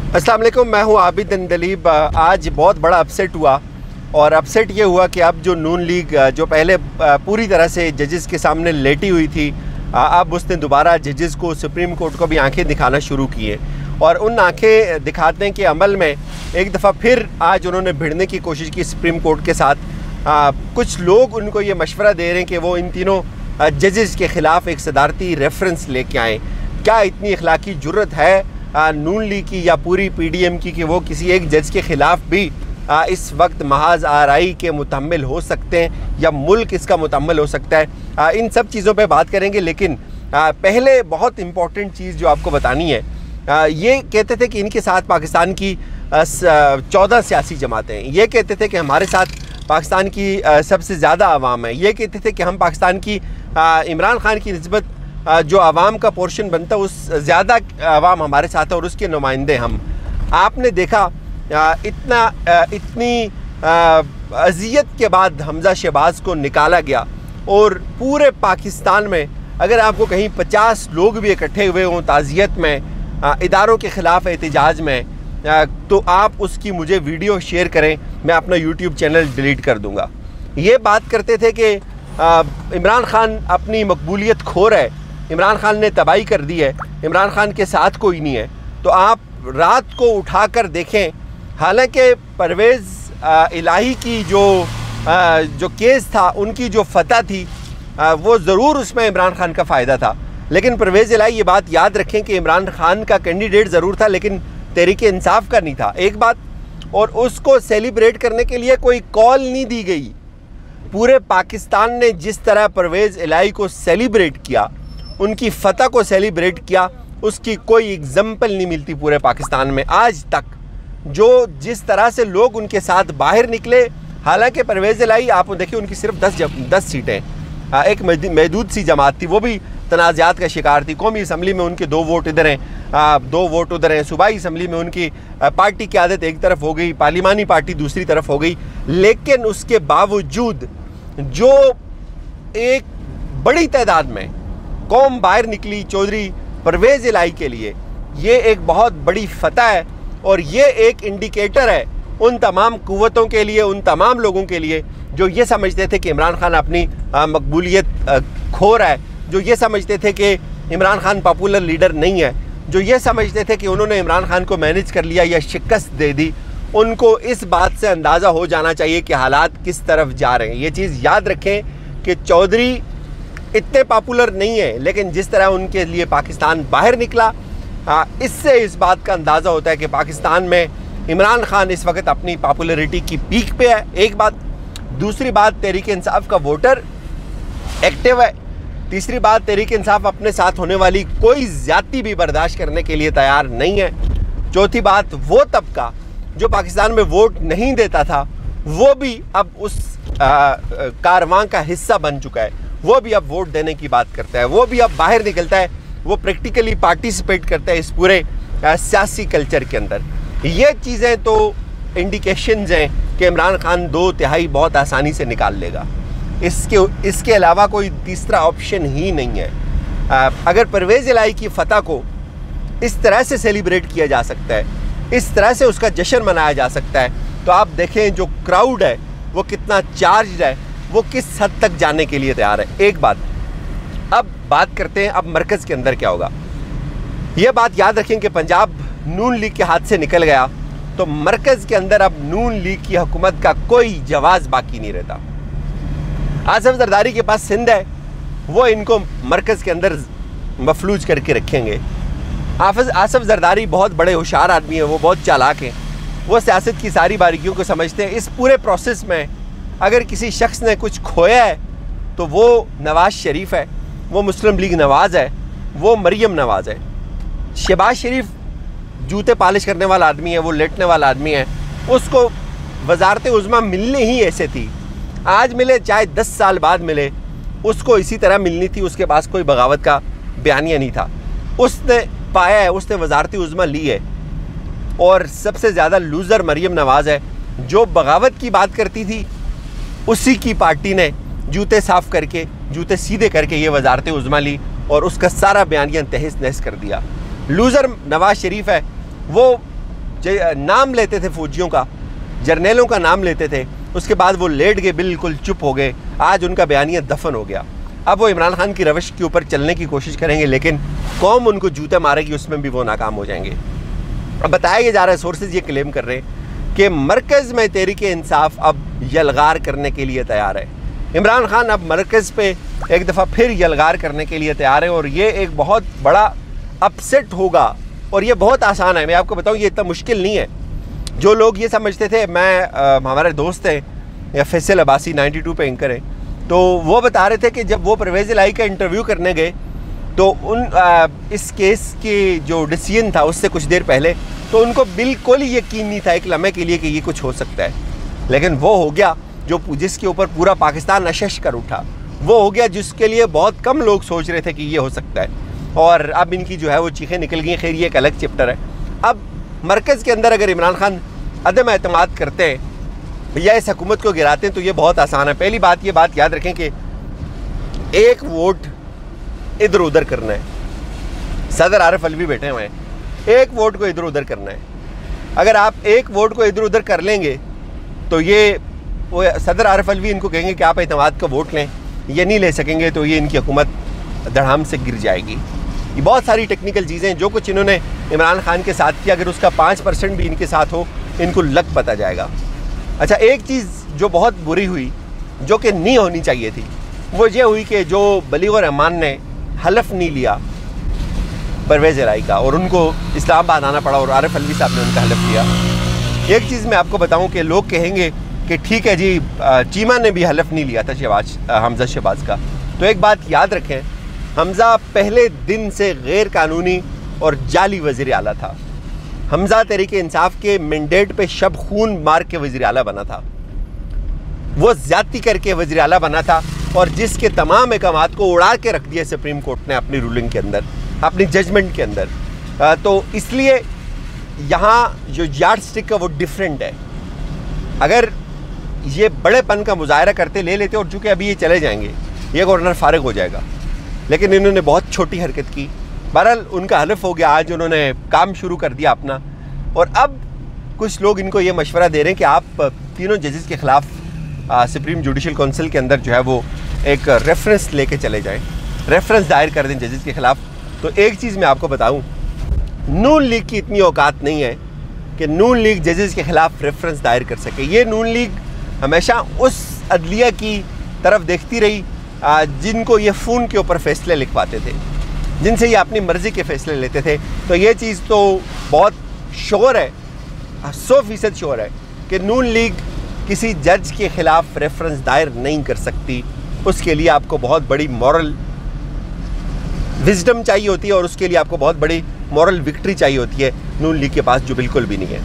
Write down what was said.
अस्सलाम वालेकुम, मैं हूं आबिद अंदलीब। आज बहुत बड़ा अपसेट हुआ और अपसेट ये हुआ कि अब जो नून लीग जो पहले पूरी तरह से जजेस के सामने लेटी हुई थी, अब उसने दोबारा जजेस को, सुप्रीम कोर्ट को भी आंखें दिखाना शुरू किए और उन आंखें दिखाने के अमल में एक दफ़ा फिर आज उन्होंने भिड़ने की कोशिश की सुप्रीम कोर्ट के साथ। कुछ लोग उनको ये मशवरा दे रहे हैं कि वो इन तीनों जजेस के ख़िलाफ़ एक सदारती रेफरेंस लेके आएँ। क्या इतनी अखलाकी जुर्रत है नून लीग की या पूरी PDM की कि वो किसी एक जज के ख़िलाफ़ भी इस वक्त महाज आरआई के मुतम्मिल हो सकते हैं या मुल्क इसका मुतम्मिल हो सकता है। इन सब चीज़ों पे बात करेंगे, लेकिन पहले बहुत इम्पॉर्टेंट चीज़ जो आपको बतानी है, ये कहते थे कि इनके साथ पाकिस्तान की 14 सियासी जमातें, ये कहते थे कि हमारे साथ पाकिस्तान की सबसे ज़्यादा आवाम है, ये कहते थे कि हम पाकिस्तान की इमरान खान की निस्बत जो आवाम का पोर्शन बनता है उस ज़्यादा आवाम हमारे साथ है और उसके नुमाइंदे हम। आपने देखा इतनी अज़ियत के बाद हमज़ा शहबाज को निकाला गया और पूरे पाकिस्तान में अगर आपको कहीं 50 लोग भी इकट्ठे हुए हों ताज़ियत में, इदारों के ख़िलाफ़ एहतजाज में, तो आप उसकी मुझे वीडियो शेयर करें, मैं अपना YouTube चैनल डिलीट कर दूँगा। ये बात करते थे कि इमरान खान अपनी मकबूलियत खो रहा है, इमरान खान ने तबाही कर दी है, इमरान खान के साथ कोई नहीं है। तो आप रात को उठा कर देखें, हालांकि परवेज़ इलाही की जो केस था, उनकी जो फतह थी, वो ज़रूर उसमें इमरान खान का फ़ायदा था, लेकिन परवेज़ इलाही ये बात याद रखें कि इमरान खान का कैंडिडेट ज़रूर था लेकिन तहरीक इंसाफ का नहीं था, एक बात। और उसको सेलिब्रेट करने के लिए कोई कॉल नहीं दी गई। पूरे पाकिस्तान ने जिस तरह परवेज़ इलाही को सेलिब्रेट किया, उनकी फतह को सेलिब्रेट किया, उसकी कोई एग्जाम्पल नहीं मिलती पूरे पाकिस्तान में आज तक। जो जिस तरह से लोग उनके साथ बाहर निकले, हालांकि परवेज़ इलाही आप देखिए उनकी सिर्फ 10 सीटें, एक महदूद सी जमात थी, वो भी तनाज़ात का शिकार थी। कौमी असम्बली में उनके 2 वोट इधर हैं, 2 वोट उधर हैं। सूबाई असम्बली में उनकी पार्टी की आदत एक तरफ हो गई, पार्लिमानी पार्टी दूसरी तरफ हो गई, लेकिन उसके बावजूद जो एक बड़ी तादाद में कौम बाहर निकली चौधरी परवेज़ इलाही के लिए, ये एक बहुत बड़ी फतह है और ये एक इंडिकेटर है उन तमाम कुव्वतों के लिए, उन तमाम लोगों के लिए जो ये समझते थे कि इमरान खान अपनी मकबूलियत खो रहा है, जो ये समझते थे कि इमरान खान पॉपुलर लीडर नहीं है, जो ये समझते थे कि उन्होंने इमरान खान को मैनेज कर लिया या शिकस्त दे दी। उनको इस बात से अंदाज़ा हो जाना चाहिए कि हालात किस तरफ जा रहे हैं। ये चीज़ याद रखें कि चौधरी इतने पॉपुलर नहीं है, लेकिन जिस तरह उनके लिए पाकिस्तान बाहर निकला, इससे इस बात का अंदाज़ा होता है कि पाकिस्तान में इमरान खान इस वक्त अपनी पॉपुलरिटी की पीक पे है, एक बात। दूसरी बात, तहरीक इंसाफ का वोटर एक्टिव है। तीसरी बात, तहरीक इंसाफ अपने साथ होने वाली कोई ज़्यादती भी बर्दाश्त करने के लिए तैयार नहीं है। चौथी बात, वो तबका जो पाकिस्तान में वोट नहीं देता था, वो भी अब उस कारवां का हिस्सा बन चुका है, वो भी अब वोट देने की बात करता है, वो भी अब बाहर निकलता है, वो प्रैक्टिकली पार्टिसिपेट करता है इस पूरे सियासी कल्चर के अंदर। ये चीज़ें तो इंडिकेशंस हैं कि इमरान खान 2/3 बहुत आसानी से निकाल लेगा। इसके अलावा कोई तीसरा ऑप्शन ही नहीं है। अगर परवेज़ इलाही की फतह को इस तरह से सेलिब्रेट किया जा सकता है, इस तरह से उसका जश्न मनाया जा सकता है, तो आप देखें जो क्राउड है वो कितना चार्ज है, वो किस हद तक जाने के लिए तैयार है। एक बात, अब बात करते हैं अब मरकज़ के अंदर क्या होगा। ये बात याद रखें कि पंजाब नून लीग के हाथ से निकल गया तो मरकज़ के अंदर अब नून लीग की हुकूमत का कोई जवाज़ बाकी नहीं रहता। आसिफ जरदारी के पास सिंध है, वो इनको मरकज़ के अंदर मफलूज करके रखेंगे। आसिफ जरदारी बहुत बड़े होशियार आदमी हैं, वो बहुत चालाक हैं, वो सियासत की सारी बारीकियों को समझते हैं। इस पूरे प्रोसेस में अगर किसी शख्स ने कुछ खोया है तो वो नवाज़ शरीफ है, वो मुस्लिम लीग नवाज़ है, वो मरीम नवाज़ है। शहबाज शरीफ जूते पॉलिश करने वाला आदमी है, वो लेटने वाला आदमी है, उसको वजारत उज़्मा मिलनी ही ऐसे थी, आज मिले चाहे 10 साल बाद मिले, उसको इसी तरह मिलनी थी। उसके पास कोई बगावत का बयानिया नहीं था, उसने पाया है, उसने वजारत उज़्मा ली है। और सबसे ज़्यादा लूज़र मरीम नवाज़ है, जो बगावत की बात करती थी उसी की पार्टी ने जूते साफ़ करके, जूते सीधे करके ये वजारत उज़्मा ली और उसका सारा बयानिया तहस नहस कर दिया। लूज़र नवाज़ शरीफ है, वो नाम लेते थे फौजियों का, जर्नैलों का नाम लेते थे, उसके बाद वो लेट गए, बिल्कुल चुप हो गए। आज उनका बयानिया दफन हो गया। अब वो इमरान खान की रविश के ऊपर चलने की कोशिश करेंगे, लेकिन कौम उनको जूते मारेगी, उसमें भी वो नाकाम हो जाएंगे। अब बताया जा रहा है, सोर्सेज ये क्लेम कर रहे हैं कि मरकज़ में तहरीक-ए-इंसाफ अब यलगार करने के लिए तैयार है। इमरान खान अब मरकज़ पे एक दफ़ा फिर यलगार करने के लिए तैयार है, और ये एक बहुत बड़ा अपसेट होगा। और ये बहुत आसान है, मैं आपको बताऊँ, ये इतना मुश्किल नहीं है। जो लोग ये समझते थे, हमारे दोस्त हैं या फैसल अब्बासी 92 पे एंकर हैं, तो वो बता रहे थे कि जब वो परवेज़ इलाही का इंटरव्यू करने गए तो इस केस के जो डिसीजन था उससे कुछ देर पहले, तो उनको बिल्कुल ही यकीन नहीं था एक लम्हे के लिए कि ये कुछ हो सकता है। लेकिन वो हो गया जो जिसके ऊपर पूरा पाकिस्तान नशश कर उठा, वो हो गया जिसके लिए बहुत कम लोग सोच रहे थे कि ये हो सकता है। और अब इनकी जो है वो चीखें निकल गई। खैर, ये एक अलग चैप्टर है। अब मरकज़ के अंदर अगर इमरान खान अदम एतमाद करते हैं या इस हुकूमत को गिराते हैं तो ये बहुत आसान है। पहली बात, ये बात याद रखें कि एक वोट इधर उधर करना है। सदर आरिफ अलवी बैठे हुए हैं, एक वोट को इधर उधर करना है। अगर आप एक वोट को इधर उधर कर लेंगे तो ये वो सदर आरिफ अलवी इनको कहेंगे कि आप एतमाद का वोट लें, ये नहीं ले सकेंगे तो ये इनकी हुकूमत धड़ाम से गिर जाएगी। ये बहुत सारी टेक्निकल चीज़ें हैं। जो कुछ इन्होंने इमरान खान के साथ किया, अगर उसका 5% भी इनके साथ हो, इनको लग पता जाएगा। अच्छा, एक चीज़ जो बहुत बुरी हुई, जो कि नहीं होनी चाहिए थी, वो ये हुई कि जो बलीग रहमान ने हलफ नहीं लिया परवेज़ इलाही का, और उनको इस्लामाबाद आना पड़ा, और आरिफ अलवी साहब ने उनका हलफ लिया। एक चीज़ मैं आपको बताऊं कि लोग कहेंगे कि ठीक है जी, चीमा ने भी हलफ नहीं लिया था हमजा शहबाज का। तो एक बात याद रखें, हमजा पहले दिन से गैर कानूनी और जाली वज़ीर आला था। हमजा तहरीक-ए-इंसाफ के मैंडेट पे शब खून मार के वज़ीर आला बना था, वो ज़्यादती करके वज़ीर आला बना था, और जिसके तमाम अहकामात को उड़ा के रख दिया सुप्रीम कोर्ट ने अपनी रूलिंग के अंदर, अपनी जजमेंट के अंदर। तो इसलिए यहाँ जो यार्ड स्टिक है वो डिफरेंट है। अगर ये बड़ेपन का मुजाहरा करते ले लेते, और चूँकि अभी ये चले जाएंगे, ये गवर्नर फारिग हो जाएगा, लेकिन इन्होंने बहुत छोटी हरकत की। बहरहाल उनका हलफ हो गया, आज उन्होंने काम शुरू कर दिया अपना। और अब कुछ लोग इनको ये मशवरा दे रहे हैं कि आप तीनों जजेस के ख़िलाफ़ सुप्रीम जुडिशल काउंसिल के अंदर जो है वो एक रेफरेंस लेके चले जाएं, रेफरेंस दायर कर दें जजेस के ख़िलाफ़। तो एक चीज़ मैं आपको बताऊं, नून लीग की इतनी औकात नहीं है कि नून लीग जजेस के ख़िलाफ़ रेफरेंस दायर कर सके। ये नून लीग हमेशा उस अदलिया की तरफ देखती रही जिनको ये फ़ोन के ऊपर फ़ैसले लिखवाते थे, जिनसे ये अपनी मर्ज़ी के फ़ैसले लेते थे। तो ये चीज़ तो बहुत श्योर है, 100% श्योर है कि नून लीग किसी जज के ख़िलाफ़ रेफरेंस दायर नहीं कर सकती। उसके लिए आपको बहुत बड़ी मॉरल विजडम चाहिए होती है, और उसके लिए आपको बहुत बड़ी मॉरल विक्ट्री चाहिए होती है, नून लीग के पास जो बिल्कुल भी नहीं है।